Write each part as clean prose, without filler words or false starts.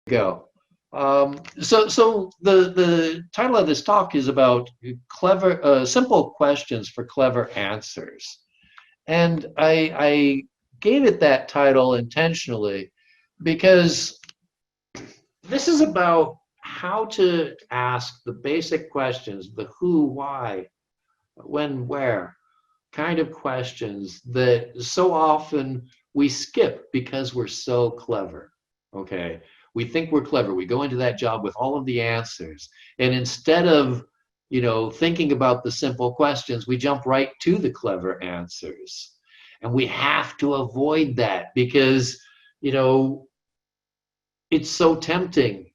Go. So the title of this talk is about simple questions for clever answers, and I gave it that title intentionally because this is about how to ask the basic questions, the who, why, when, where kind of questions that so often we skip because we're so clever. Okay. We think we're clever. We go into that job with all of the answers. And instead of, thinking about the simple questions, we jump right to the clever answers. And we have to avoid that because, you know, it's so tempting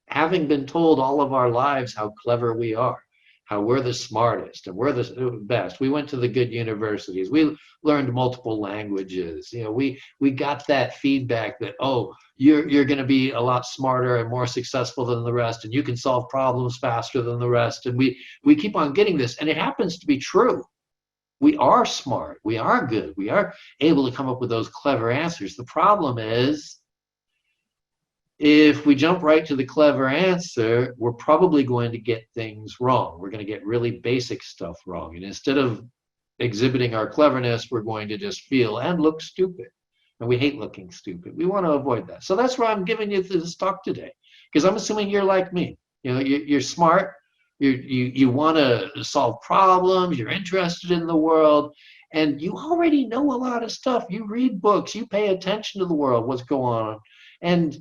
having been told all of our lives how clever we are, how we're the smartest and we're the best. We went to the good universities. We learned multiple languages. We got that feedback that, oh, you're going to be a lot smarter and more successful than the rest, and you can solve problems faster than the rest. And we keep on getting this, and it happens to be true. We are smart. We are good. We are able to come up with those clever answers. The problem is, if we jump right to the clever answer, we're probably going to get things wrong. We're going to get really basic stuff wrong. And instead of exhibiting our cleverness, we're going to just feel and look stupid. And we hate looking stupid. We want to avoid that. So that's why I'm giving you this talk today, because I'm assuming you're like me. You're smart. You want to solve problems. You're interested in the world. And you already know a lot of stuff. You read books. You pay attention to the world, what's going on. And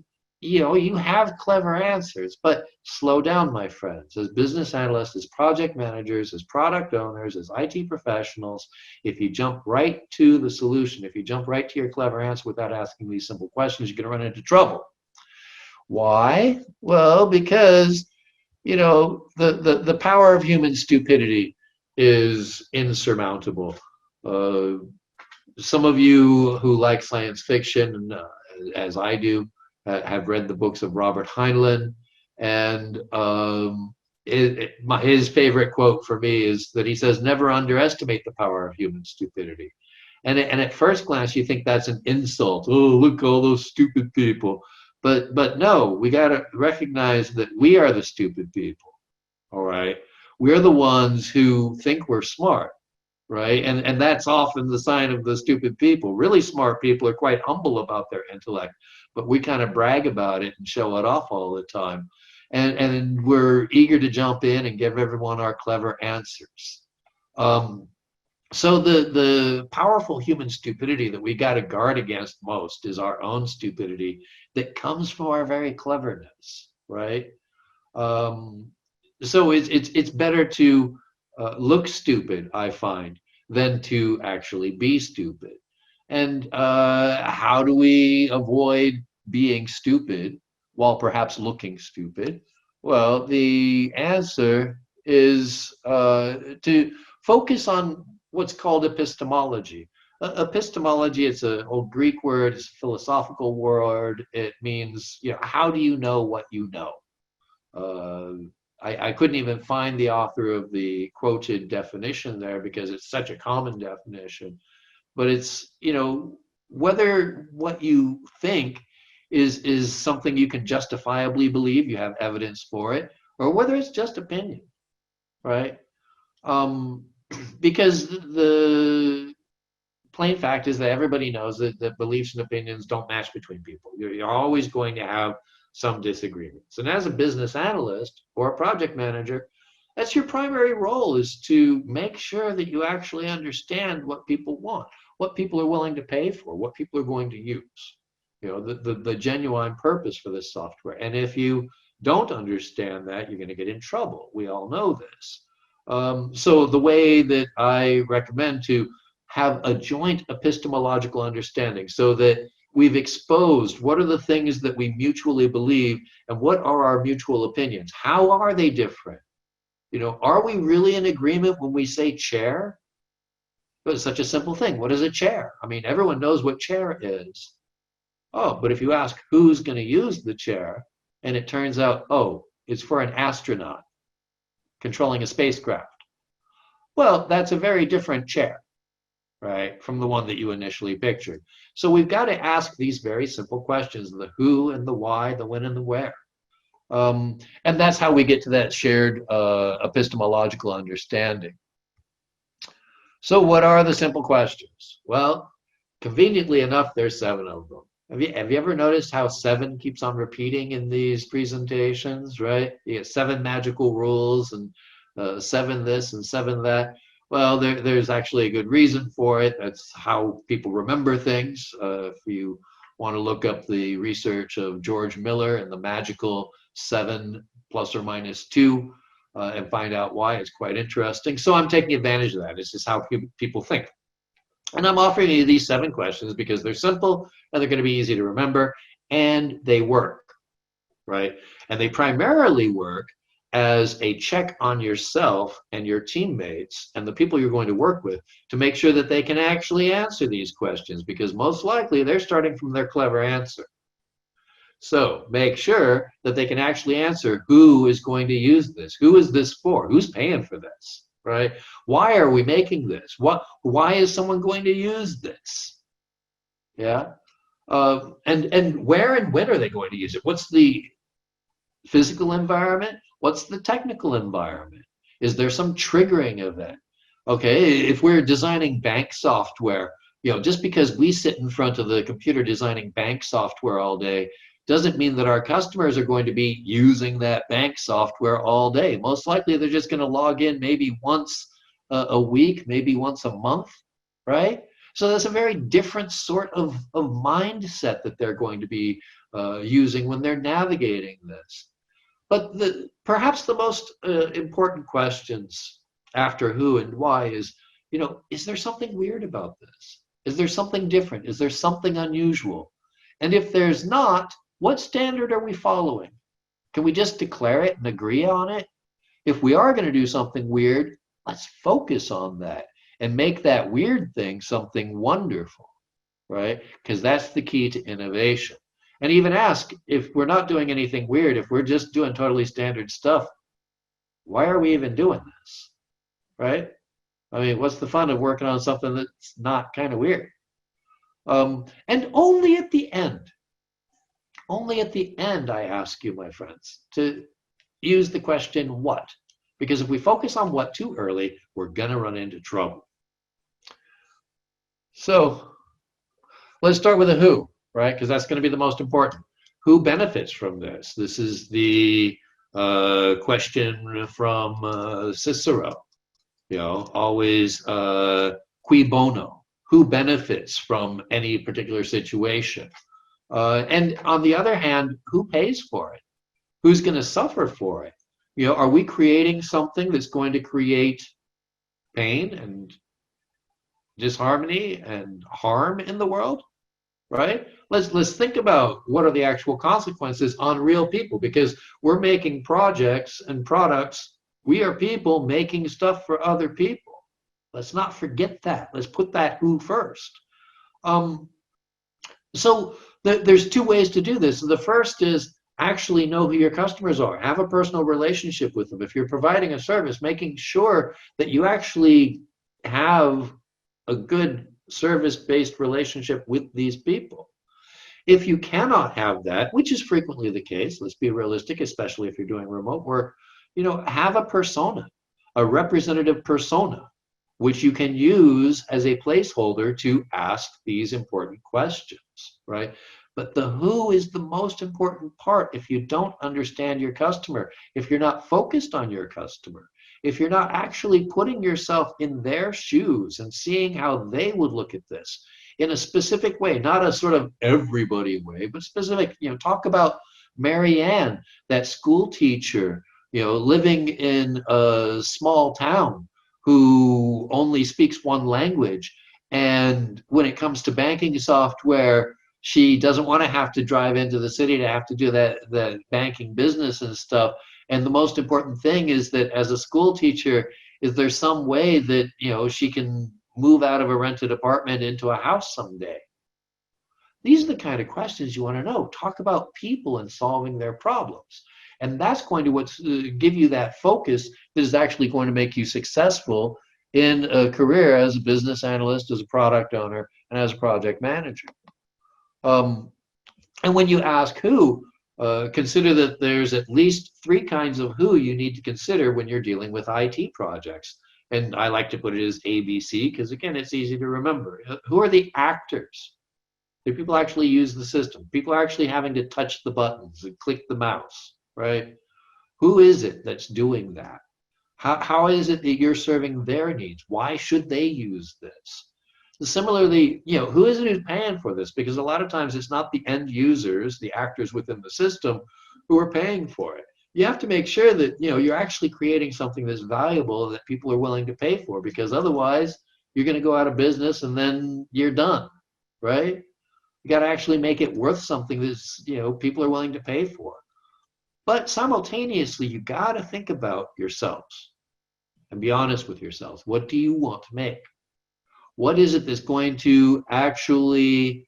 you have clever answers, but slow down, my friends. As business analysts, as project managers, as product owners, as IT professionals, if you jump right to the solution, if you jump right to your clever answer without asking these simple questions, you're going to run into trouble. Why? Well, because the power of human stupidity is insurmountable. Uh, some of you who like science fiction, as I do, have read the books of Robert Heinlein, and his favorite quote for me is that he says, "Never underestimate the power of human stupidity." And at first glance, you think that's an insult. Oh, look, all those stupid people. But no, we got to recognize that we are the stupid people. All right, we're the ones who think we're smart, right? And that's often the sign of the stupid people. Really smart people are quite humble about their intellect, but we kind of brag about it and show it off all the time. And we're eager to jump in and give everyone our clever answers. Um, so the powerful human stupidity that we got to guard against most is our own stupidity that comes from our very cleverness, right? Um, so it's better to look stupid, I find, than to actually be stupid. And how do we avoid being stupid while perhaps looking stupid? Well, the answer is to focus on what's called epistemology. Epistemology, it's an old Greek word, it's a philosophical word. It means, how do you know what you know? Uh, I couldn't even find the author of the quoted definition there because it's such a common definition. But it's, whether what you think is something you can justifiably believe, you have evidence for it, or whether it's just opinion, right? Um, because the plain fact is that everybody knows that beliefs and opinions don't match between people. You're always going to have some disagreements. And as a business analyst or a project manager, that's your primary role, is to make sure that you actually understand what people want, what people are willing to pay for, what people are going to use, the genuine purpose for this software. And if you don't understand that, you're going to get in trouble. We all know this. So the way that I recommend to have a joint epistemological understanding, so that we've exposed what are the things that we mutually believe and what are our mutual opinions. How are they different? Are we really in agreement when we say chair? It's such a simple thing. What is a chair? I mean, everyone knows what chair is. Oh, but if you ask who's going to use the chair, and it turns out, oh, it's for an astronaut controlling a spacecraft. Well, that's a very different chair, right, from the one that you initially pictured. So we've got to ask these very simple questions: the who and the why, the when and the where. And that's how we get to that shared epistemological understanding. So what are the simple questions? Well, conveniently enough, there's 7 of them. Have you ever noticed how 7 keeps on repeating in these presentations, right? You get 7 magical rules and 7 this and 7 that. Well, there's actually a good reason for it. That's how people remember things. If you want to look up the research of George Miller and the magical 7 plus or minus 2 and find out why, it's quite interesting. So I'm taking advantage of that. It's just how people think. And I'm offering you these 7 questions because they're simple and they're going to be easy to remember and they work, right? And they primarily work as a check on yourself and your teammates and the people you're going to work with to make sure that they can actually answer these questions, because most likely they're starting from their clever answer. So make sure that they can actually answer who is going to use this, who is this for, who's paying for this, right? Why are we making this? Why is someone going to use this? Yeah. And where and when are they going to use it? What's the physical environment? What's the technical environment? Is there some triggering event? Okay, if we're designing bank software, just because we sit in front of the computer designing bank software all day doesn't mean that our customers are going to be using that bank software all day. Most likely they're just going to log in maybe once a week, maybe once a month, right? So that's a very different sort of mindset that they're going to be using when they're navigating this. But perhaps the most important questions after who and why is there something weird about this? Is there something different? Is there something unusual? And if there's not, what standard are we following? Can we just declare it and agree on it? If we are going to do something weird, let's focus on that and make that weird thing something wonderful, right? Because that's the key to innovation. And even ask, if we're not doing anything weird, if we're just doing totally standard stuff, why are we even doing this, right? I mean, what's the fun of working on something that's not kind of weird? And only at the end, I ask you, my friends, to use the question what? Because if we focus on what too early, we're going to run into trouble. So let's start with a who, right? Because that's going to be the most important. Who benefits from this? This is the question from Cicero. Always qui bono. Who benefits from any particular situation? And on the other hand, who pays for it? Who's going to suffer for it? Are we creating something that's going to create pain and disharmony and harm in the world? Right? Let's think about what are the actual consequences on real people, because we're making projects and products. We are people making stuff for other people. Let's not forget that. Let's put that who first. So there's 2 ways to do this. The first is actually know who your customers are. Have a personal relationship with them. If you're providing a service, making sure that you actually have a good service-based relationship with these people. If you cannot have that, which is frequently the case, let's be realistic, especially if you're doing remote work, have a persona, a representative persona, which you can use as a placeholder to ask these important questions, right? But the who is the most important part. If you don't understand your customer, if you're not focused on your customer, if you're not actually putting yourself in their shoes and seeing how they would look at this in a specific way, not a sort of everybody way, but specific, talk about Mary Ann, that school teacher, living in a small town who only speaks one language. And when it comes to banking software, she doesn't want to have to drive into the city to have to do that banking business and stuff. And the most important thing is that as a school teacher, is there some way that she can move out of a rented apartment into a house someday? These are the kind of questions you want to know. Talk about people and solving their problems. And that's going to give you that focus that is actually going to make you successful in a career as a business analyst, as a product owner, and as a project manager. Um, and when you ask who, consider that there's at least three kinds of who you need to consider when you're dealing with IT projects. And I like to put it as ABC because, again, it's easy to remember. Who are the actors? Do people actually use the system? People are actually having to touch the buttons and click the mouse, right? Who is it that's doing that? How is it that you're serving their needs? Why should they use this? Similarly, who is it who's paying for this? Because a lot of times it's not the end users, the actors within the system, who are paying for it. You have to make sure that you're actually creating something that's valuable that people are willing to pay for, because otherwise you're going to go out of business and then you're done, right? You got to actually make it worth something that's people are willing to pay for. But simultaneously, you got to think about yourselves and be honest with yourselves. What do you want to make? What is it that's going to actually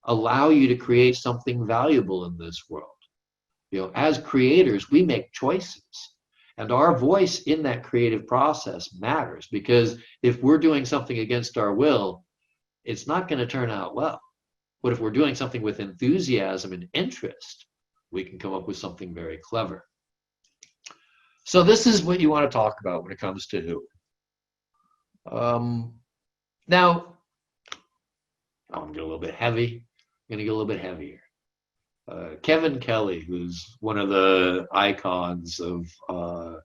allow you to create something valuable in this world? As creators, we make choices, and our voice in that creative process matters, because if we're doing something against our will, it's not going to turn out well. But if we're doing something with enthusiasm and interest, we can come up with something very clever. So this is what you want to talk about when it comes to who. Now, I'm going to get a little bit heavy. I'm going to get a little bit heavier. Kevin Kelly, who's one of the icons of the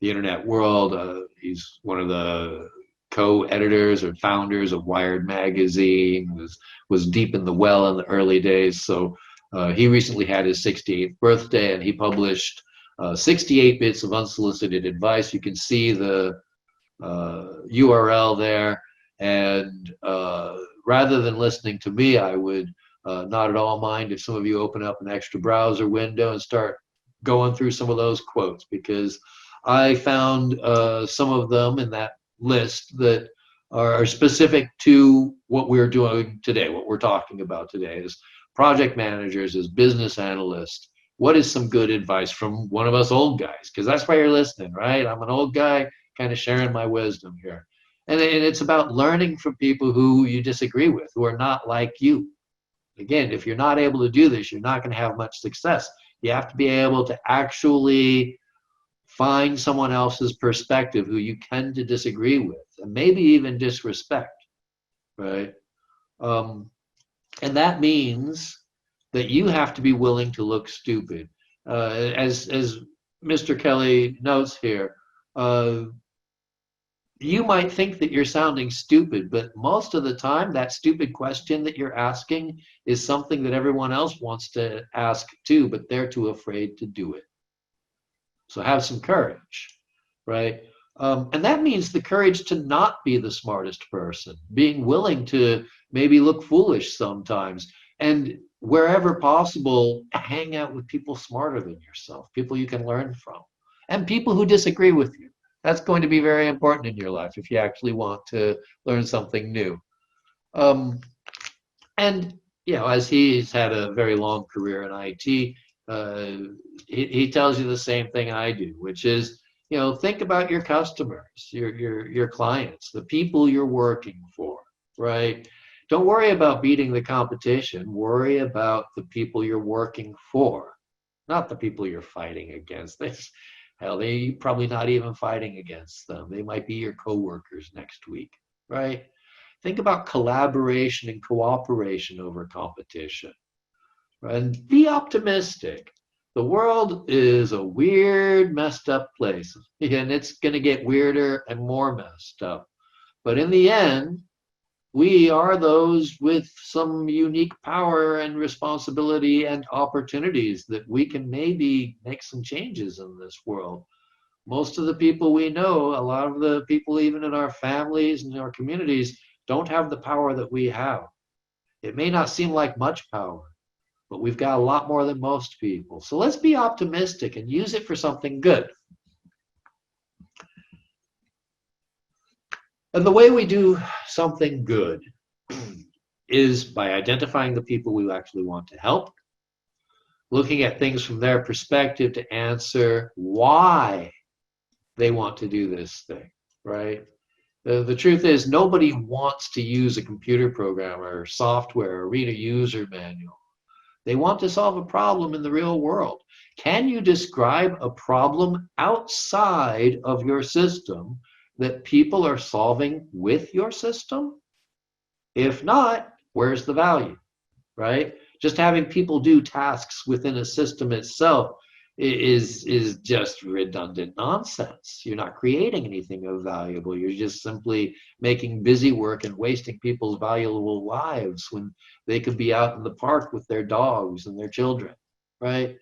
internet world, he's one of the co-editors or founders of Wired magazine, was deep in the well in the early days. So he recently had his 68th birthday, and he published 68 bits of unsolicited advice. You can see the URL there. And rather than listening to me, I would not at all mind if some of you open up an extra browser window and start going through some of those quotes, because I found some of them in that list that are specific to what we're doing today, what we're talking about today as project managers, as business analysts. What is some good advice from one of us old guys? Because that's why you're listening, right? I'm an old guy kind of sharing my wisdom here. And it's about learning from people who you disagree with, who are not like you. Again, if you're not able to do this, you're not going to have much success. You have to be able to actually find someone else's perspective who you tend to disagree with, and maybe even disrespect, right? And that means that you have to be willing to look stupid. As Mr. Kelly notes here, you might think that you're sounding stupid, but most of the time, that stupid question that you're asking is something that everyone else wants to ask too, but they're too afraid to do it. So have some courage, right? And that means the courage to not be the smartest person, being willing to maybe look foolish sometimes, and wherever possible, hang out with people smarter than yourself, people you can learn from, and people who disagree with you. That's going to be very important in your life if you actually want to learn something new. And as he's had a very long career in IT, he tells you the same thing I do, which is, think about your customers, your clients, the people you're working for, right? Don't worry about beating the competition. Worry about the people you're working for, not the people you're fighting against. Hell, they probably not even fighting against them. They might be your coworkers next week, right? Think about collaboration and cooperation over competition. And be optimistic. The world is a weird, messed up place, and it's going to get weirder and more messed up. But in the end, we are those with some unique power and responsibility and opportunities that we can maybe make some changes in this world. Most of the people we know, a lot of the people even in our families and our communities, don't have the power that we have. It may not seem like much power, but we've got a lot more than most people. So let's be optimistic and use it for something good. And the way we do something good is by identifying the people we actually want to help, looking at things from their perspective to answer why they want to do this thing, right? The truth is, nobody wants to use a computer program or software or read a user manual. They want to solve a problem in the real world. Can you describe a problem outside of your system that people are solving with your system? If not, where's the value, right? Just having people do tasks within a system itself is just redundant nonsense. You're not creating anything of valuable. You're just simply making busy work and wasting people's valuable lives when they could be out in the park with their dogs and their children, right?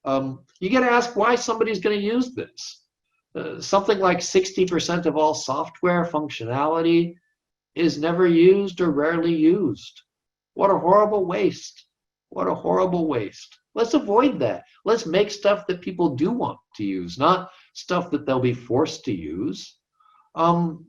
You got to ask why somebody's going to use this. Something like 60% of all software functionality is never used or rarely used. What a horrible waste. What a horrible waste. Let's avoid that. Let's make stuff that people do want to use, not stuff that they'll be forced to use. And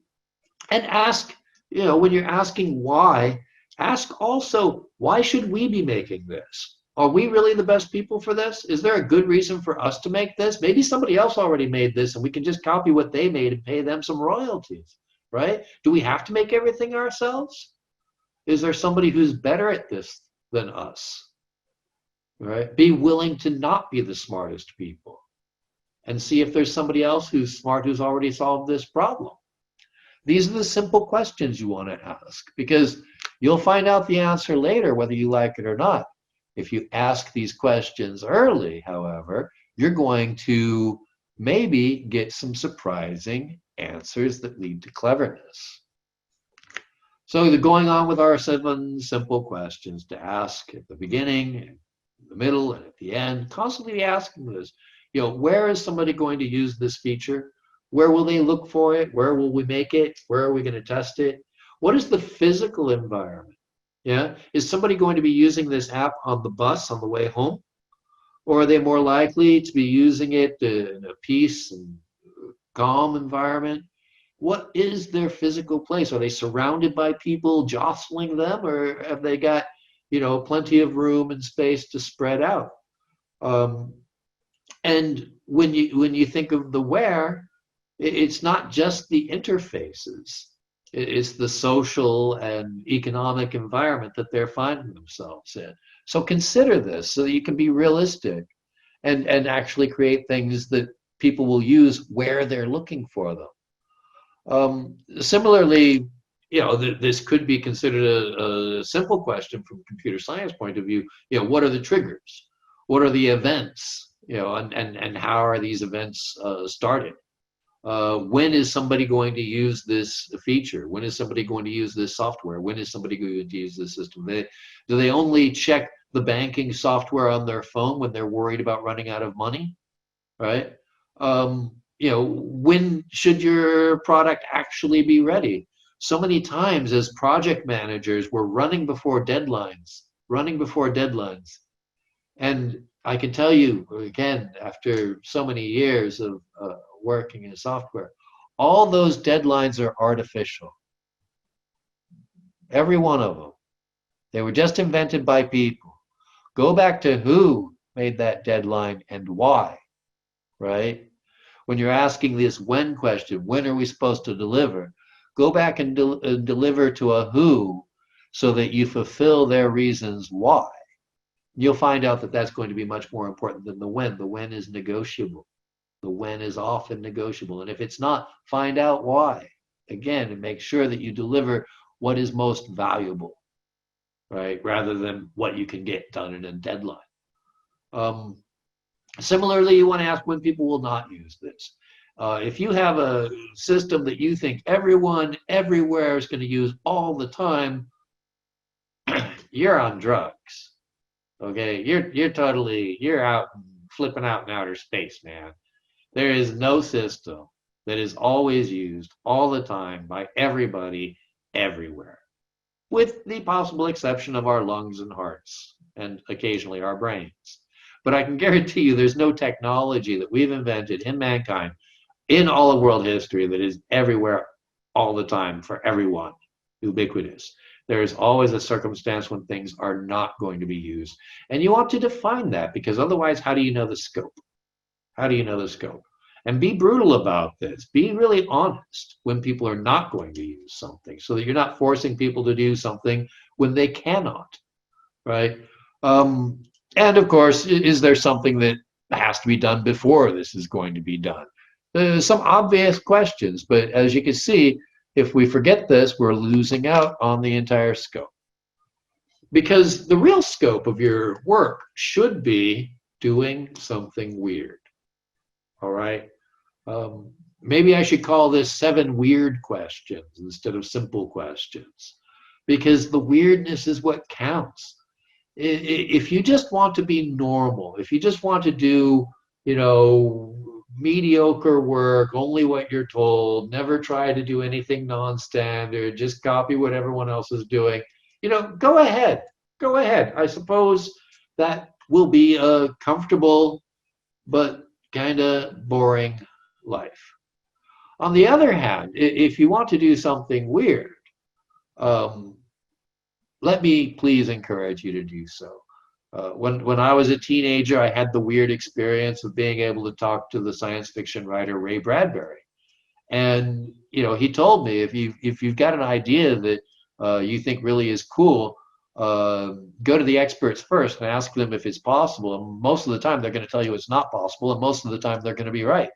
ask, when you're asking why, ask also, why should we be making this? Are we really the best people for this? Is there a good reason for us to make this? Maybe somebody else already made this and we can just copy what they made and pay them some royalties, right? Do we have to make everything ourselves? Is there somebody who's better at this than us? Right? Be willing to not be the smartest people and see if there's somebody else who's smart who's already solved this problem. These are the simple questions you want to ask, because you'll find out the answer later whether you like it or not. If you ask these questions early, however, you're going to maybe get some surprising answers that lead to cleverness. So going on with our 7 simple questions to ask at the beginning, the middle, and at the end, constantly asking this, where is somebody going to use this feature? Where will they look for it? Where will we make it? Where are we going to test it? What is the physical environment? Yeah, is somebody going to be using this app on the bus on the way home? Or are they more likely to be using it in a peace and calm environment? What is their physical place? Are they surrounded by people jostling them, or have they got plenty of room and space to spread out? And when you think of the where, it's not just the interfaces. It's the social and economic environment that they're finding themselves in. So consider this so that you can be realistic and actually create things that people will use where they're looking for them. Similarly, this could be considered a simple question from a computer science point of view. What are the triggers? What are the events? And how are these events started? When is somebody going to use this feature? When is somebody going to use this software? When is somebody going to use this system? Do they only check the banking software on their phone when they're worried about running out of money? Right? When should your product actually be ready? So many times as project managers, we're running before deadlines. And I can tell you, again, after so many years of working in software, all those deadlines are artificial. Every one of them. They were just invented by people. Go back to who made that deadline and why, right? When you're asking this when question, when are we supposed to deliver? Go back and deliver to a who so that you fulfill their reasons why. You'll find out that that's going to be much more important than the when. The when is negotiable. The when is often negotiable. And if it's not, find out why. Again, and make sure that you deliver what is most valuable, right? Rather than what you can get done in a deadline. Similarly, you want to ask when people will not use this. If you have a system that you think everyone everywhere is going to use all the time, you're on drugs. Okay, you're out flipping out in outer space, man. There is no system that is always used all the time by everybody everywhere, with the possible exception of our lungs and hearts and occasionally our brains. But I can guarantee you there's no technology that we've invented in mankind in all of world history that is everywhere all the time for everyone, ubiquitous. There is always a circumstance when things are not going to be used. And you want to define that, because otherwise, how do you know the scope? How do you know the scope? And be brutal about this. Be really honest when people are not going to use something, so that you're not forcing people to do something when they cannot, right? Um, and of course, is there something that has to be done before this is going to be done? There's some obvious questions, but as you can see, if we forget this, we're losing out on the entire scope. Because the real scope of your work should be doing something weird. All right. Maybe I should call this 7 weird questions instead of simple questions, because the weirdness is what counts. If you just want to be normal, if you just want to do, mediocre work, only what you're told, never try to do anything non-standard, just copy what everyone else is doing, go ahead. Go ahead. I suppose that will be a comfortable but kind of boring life. On the other hand, if you want to do something weird, um, let me please encourage you to do so. When I was a teenager, I had the weird experience of being able to talk to the science fiction writer Ray Bradbury, and he told me, if you've got an idea that you think really is cool, go to the experts first and ask them if it's possible. And most of the time, they're going to tell you it's not possible, and most of the time, they're going to be right.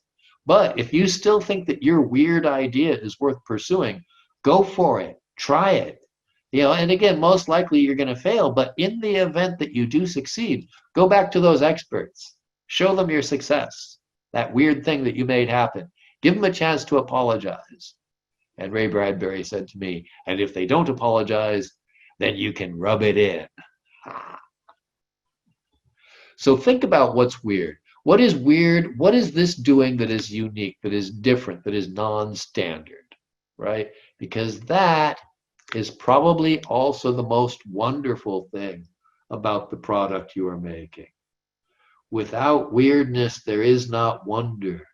But if you still think that your weird idea is worth pursuing, go for it. Try it. And again, most likely you're going to fail. But in the event that you do succeed, go back to those experts. Show them your success, that weird thing that you made happen. Give them a chance to apologize. And Ray Bradbury said to me, and if they don't apologize, then you can rub it in. So think about what's weird. What is weird? What is this doing that is unique, that is different, that is non-standard, right? Because that is probably also the most wonderful thing about the product you are making. Without weirdness, there is not wonder.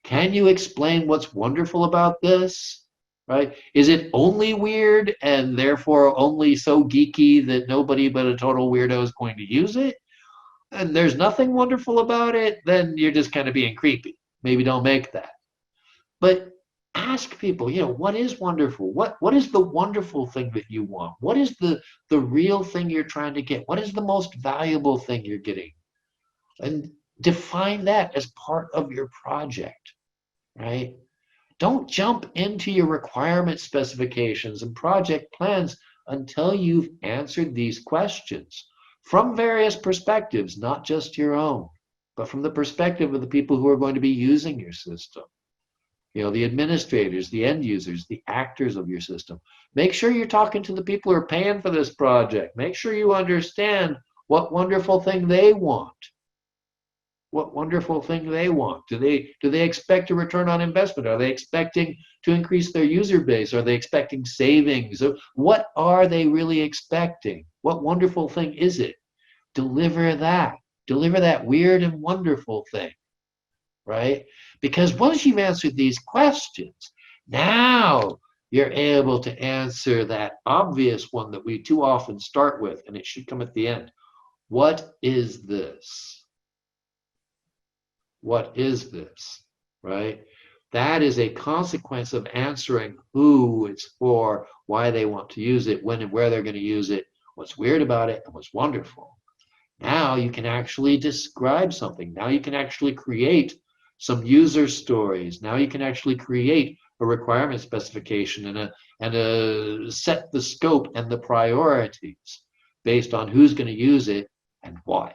Can you explain what's wonderful about this? Right? Is it only weird and therefore only so geeky that nobody but a total weirdo is going to use it? And there's nothing wonderful about it, then you're just kind of being creepy. Maybe don't make that. But ask people, what is wonderful? What is the wonderful thing that you want? What is the real thing you're trying to get? What is the most valuable thing you're getting? And define that as part of your project, right? Don't jump into your requirement specifications and project plans until you've answered these questions from various perspectives, not just your own, but from the perspective of the people who are going to be using your system. The administrators, the end users, the actors of your system. Make sure you're talking to the people who are paying for this project. Make sure you understand what wonderful thing they want. What wonderful thing they want. Do they expect a return on investment? Are they expecting to increase their user base? Are they expecting savings? What are they really expecting? What wonderful thing is it? Deliver that. Deliver that weird and wonderful thing, right? Because once you've answered these questions, now you're able to answer that obvious one that we too often start with, and it should come at the end. What is this? What is this, right? That is a consequence of answering who it's for, why they want to use it, when and where they're going to use it, what's weird about it, and what's wonderful. Now you can actually describe something. Now you can actually create some user stories. Now you can actually create a requirement specification and set the scope and the priorities based on who's going to use it and why.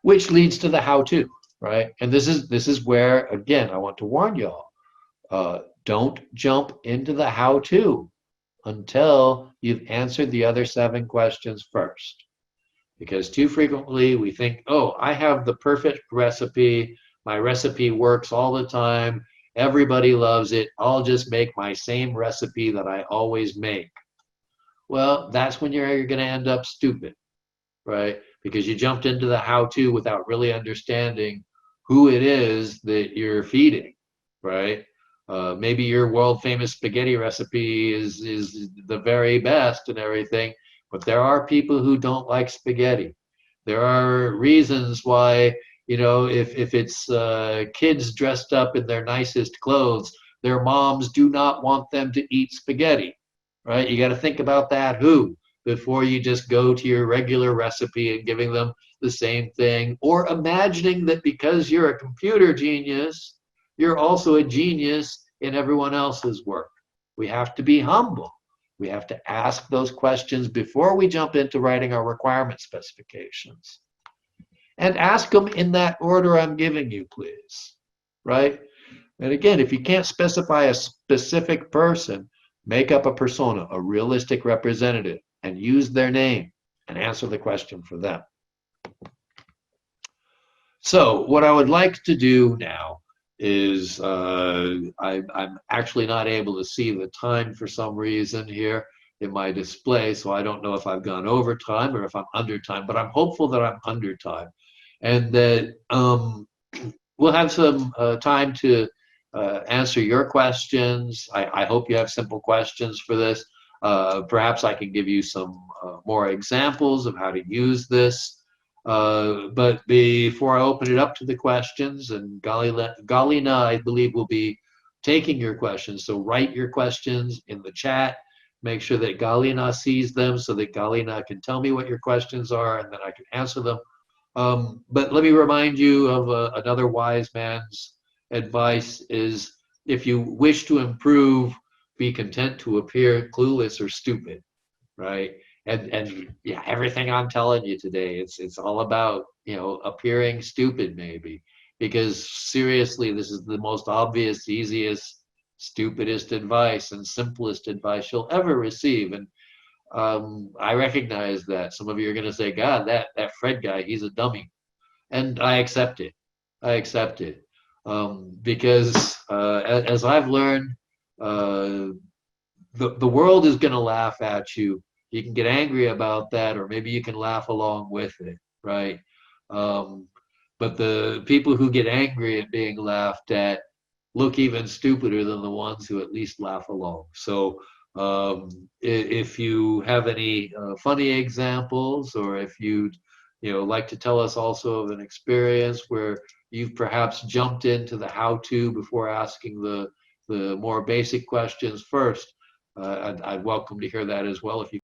Which leads to the how-to, right? And this is where, again, I want to warn y'all, don't jump into the how-to until you've answered the other 7 questions first. Because too frequently we think, oh, I have the perfect recipe, my recipe works all the time, everybody loves it, I'll just make my same recipe that I always make. Well, that's when you're going to end up stupid, right? Because you jumped into the how-to without really understanding who it is that you're feeding, right? Maybe your world-famous spaghetti recipe is the very best and everything, but there are people who don't like spaghetti. There are reasons why, if it's kids dressed up in their nicest clothes, their moms do not want them to eat spaghetti, right? You got to think about that who before you just go to your regular recipe and giving them the same thing, or imagining that because you're a computer genius, you're also a genius in everyone else's work. We have to be humble. We have to ask those questions before we jump into writing our requirement specifications. And ask them in that order I'm giving you, please. Right? And again, if you can't specify a specific person, make up a persona, a realistic representative, and use their name and answer the question for them. So what I would like to do now is I'm actually not able to see the time for some reason here in my display, so I don't know if I've gone over time or if I'm under time, but I'm hopeful that I'm under time and that we'll have some time to answer your questions. I hope you have simple questions for this. Perhaps I can give you some more examples of how to use this. But before I open it up to the questions, and Galina, I believe, will be taking your questions. So write your questions in the chat. Make sure that Galina sees them so that Galina can tell me what your questions are and then I can answer them. But let me remind you of another wise man's advice is if you wish to improve, be content to appear clueless or stupid, right? And yeah, everything I'm telling you today, it's all about, appearing stupid maybe, because seriously, this is the most obvious, easiest, stupidest advice and simplest advice you'll ever receive. And I recognize that some of you are going to say, God, that Fred guy, he's a dummy. And I accept it. I accept it. Because as I've learned, uh, the world is going to laugh at you. You can get angry about that, or maybe you can laugh along with it, right? Um, but the people who get angry at being laughed at look even stupider than the ones who at least laugh along. So if you have any funny examples, or if you'd like to tell us also of an experience where you've perhaps jumped into the how-to before asking the more basic questions first, I'd welcome to hear that as well. If you